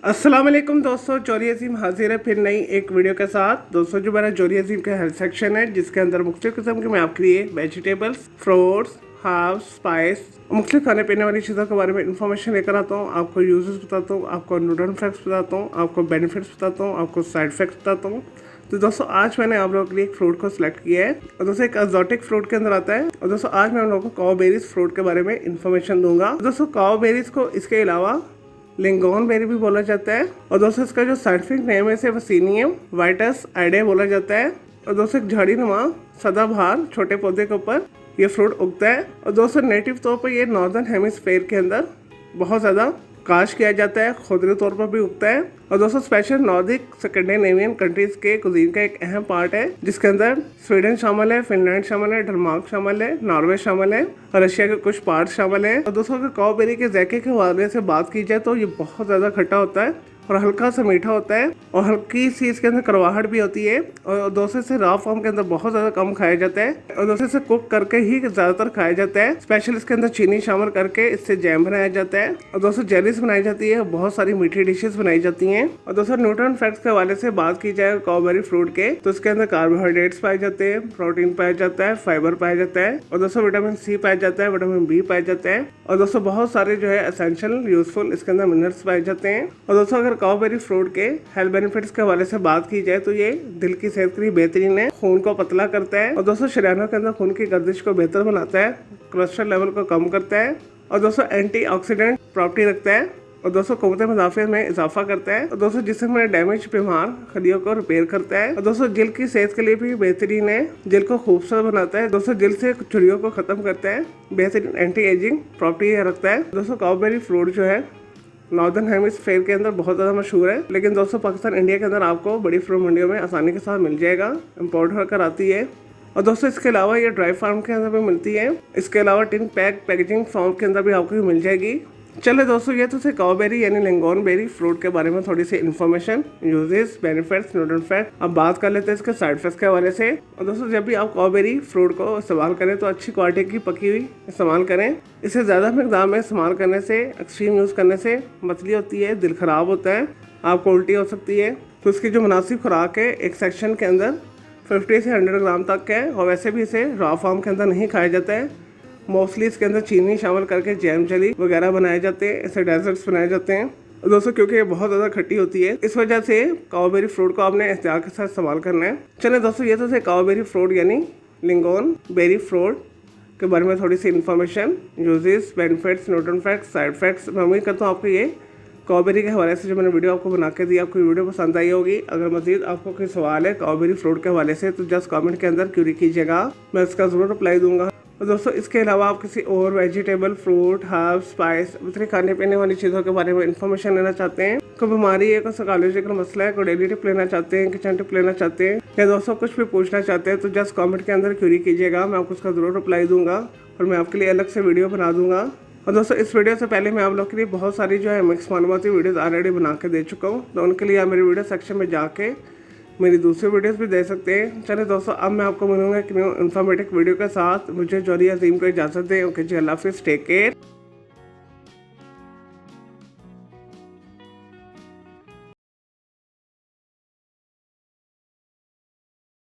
अस्सलाम वालेकुम दोस्तों, जोरी अजीम हाजिर है फिर नई एक वीडियो के साथ। दोस्तों जो मेरा जोरी अजीम का हेल्थ सेक्शन है, जिसके अंदर मुख्तलिफ किस्म के मैं आपके लिए वेजिटेबल्स, फ्रूट्स, हर्ब्स, स्पाइस, मुख्तलिफ खाने पीने वाली चीज़ों के बारे में इंफॉर्मेशन लेकर आता हूँ। आपको यूजेस बताता हूँ, आपको न्यूट्रिशन फैक्ट्स बताता हूँ, आपको बेनिफिट्स बताता हूँ, आपको साइड इफेक्ट्स बताता हूँ। तो दोस्तों आज मैंने आप लोगों के लिए एक फ्रूट को सिलेक्ट किया है और दोस्तों एक एक्सोटिक फ्रूट के अंदर आता है। और दोस्तों आज मैं आप लोगों को काओबेरीज फ्रूट के बारे में इंफॉर्मेशन दूंगा। दोस्तों काओबेरीज को इसके अलावा लिंगोन बेरी भी बोला जाता है और दोस्तों इसका जो साइंटिफिक नेम है वसीनियम वाइटस आइडे बोला जाता है। और दोस्तों एक झाड़ीनुमा सदाबहार छोटे पौधे के ऊपर ये फ्रूट उगता है। और दोस्तों नेटिव तौर पर ये नॉर्दर्न हेमिस्फीयर के अंदर बहुत ज़्यादा काश किया जाता है, खुदरे तौर पर भी उगता है। और दोस्तों स्पेशल नॉर्दिक स्कैंडिनेवियन कंट्रीज के कुजीन का एक अहम पार्ट है, जिसके अंदर स्वीडन शामिल है, फिनलैंड शामिल है, डेनमार्क शामिल है, नॉर्वे शामिल है और रशिया के कुछ पार्ट शामिल है। और दोस्तों अगर काओबेरी के जायके के हवाले से बात की जाए तो ये बहुत ज़्यादा खट्टा होता है और हल्का सा मीठा होता है और हल्की सी इसके अंदर कड़वाहट भी होती है। और दोस्तों से रॉ फॉर्म के अंदर बहुत ज़्यादा कम खाया जाता है और दोस्तों से कुक करके ही ज़्यादातर खाया जाता है। स्पेशल इसके अंदर चीनी शामिल करके इससे जैम बनाया जाता है और दोस्तों जेलीस बनाई जाती है, बहुत सारी मीठी डिशेस बनाई जाती हैं। और दोस्तों न्यूट्रिशन फैक्ट्स के हवाले से बात की जाए काओबेरी फ्रूट के, तो इसके अंदर कार्बोहाइड्रेट्स पाए जाते हैं, प्रोटीन पाया जाता है, फाइबर पाया जाता है और दोस्तों विटामिन सी पाया जाता है, विटामिन बी पाया जाता है और दोस्तों बहुत सारे जो है एसेंशियल यूजफुल इसके अंदर मिनरल्स पाए जाते हैं। और दोस्तों अगर काओबेरी फ्रूट के हेल्थ बेनिफिट्स के हवाले से बात की जाए तो ये दिल की सेहत के लिए बेहतरीन है, खून को पतला करता है और दोस्तों शरीरों के अंदर खून की गर्दिश को बेहतर बनाता है, कोलेस्ट्रॉल लेवल को कम करता है और दोस्तों एंटीऑक्सीडेंट प्रॉपर्टी रखता है और दोस्तों क़ुव्वत मुदाफ़अत में इजाफा करता है और दोस्तों जिस्म में डैमेज बीमार खलियों को रिपेयर करता है और दोस्तों जिल्द की सेहत के लिए भी बेहतरीन है, जिल्द को खूबसूरत बनाता है, दोस्तों जिल्द से झुर्रियों को खत्म करता है, बेहतरीन एंटी एजिंग प्रॉपर्टी रखता है। दोस्तों काओबेरी फ्रूट जो है नॉर्दर्न हेमिस्फीयर के अंदर बहुत ज़्यादा मशहूर है, लेकिन दोस्तों पाकिस्तान इंडिया के अंदर आपको बड़ी फ्रूट मंडियों में आसानी के साथ मिल जाएगा, इम्पोर्ट होकर आती है। और दोस्तों इसके अलावा ये ड्राई फार्म के अंदर भी मिलती है, इसके अलावा टिन पैकेजिंग फॉर्म के अंदर भी आपको मिल जाएगी। चले दोस्तों ये तो से काओबेरी यानी लिंगोन बेरी फ्रूट के बारे में थोड़ी सी information, uses, benefits, nutrition fact. अब बात कर लेते हैं इसके साइड इफेक्ट्स के हवाले से। और दोस्तों जब भी आप काओबेरी फ्रूट को इस्तेमाल करें तो अच्छी क्वालिटी की पकी हुई इस्तेमाल करें। इसे ज़्यादा मकदार में इस्तेमाल करने से, एक्सट्रीम यूज़ करने से मतली होती है, दिल ख़राब होता है, आपको उल्टी हो सकती है। तो इसकी जो मुनासिब खुराक है एक सेक्शन के अंदर 50 से 100 ग्राम तक है और वैसे भी इसे रॉ फॉर्म के अंदर नहीं खाया जाता है। मोस्टली इसके अंदर चीनी शामिल करके जैम जेली वगैरह बनाए जाते हैं, ऐसे डेजर्ट्स बनाए जाते हैं। दोस्तों क्योंकि ये बहुत ज़्यादा खट्टी होती है, इस वजह से काओबेरी फ्रूट को आपने एहतियात के साथ इस्तेमाल करना है। चलें दोस्तों ये तो से काओबेरी फ्रूट यानी लिंगोन बेरी फ्रूट के बारे में थोड़ी सी information, uses, benefits, nutrition facts, side effects. मैं उम्मीद करता हूँ आपको ये काओबेरी के हवाले से जो मैंने वीडियो आपको बना के दी, आपको वीडियो पसंद आई होगी। अगर मजीद आपको कोई सवाल है काओबेरी फ्रूट के हवाले से तो जस्ट कमेंट के अंदर क्यूरी कीजिएगा, मैं इसका ज़रूर रिप्लाई दूंगा। और दोस्तों इसके अलावा आप किसी और वेजिटेबल, फ्रूट, हर्ब, स्पाइस, दूसरी खाने पीने वाली चीज़ों के बारे में इंफॉर्मेशन लेना चाहते हैं, कोई बीमारी है, कोई साइकोलॉजिकल मसला है, कोई डेली टिप लेना चाहते हैं, किचन टिप लेना चाहते हैं या दोस्तों कुछ भी पूछना चाहते हैं तो जस्ट कमेंट के अंदर क्यूरी कीजिएगा, मैं आपको उसका ज़रूर रिप्लाई दूंगा और मैं आपके लिए अलग से वीडियो बना दूंगा। और दोस्तों इस वीडियो से पहले मैं आप लोग के लिए बहुत सारी जो है मिक्स मालूमाती वीडियोज़ ऑलरेडी बना के दे चुका हूँ, तो उनके लिए आप मेरे वीडियो सेक्शन में जाके मेरी दूसरी वीडियोस भी दे सकते हैं। चले दोस्तों अब मैं आपको मिलूंगा एक न्यू इन्फॉर्मेटिव वीडियो के साथ। मुझे जोरी अजीम को इजाज़त दें। ओके जी, अल्लाह हाफिज़, टेक केयर।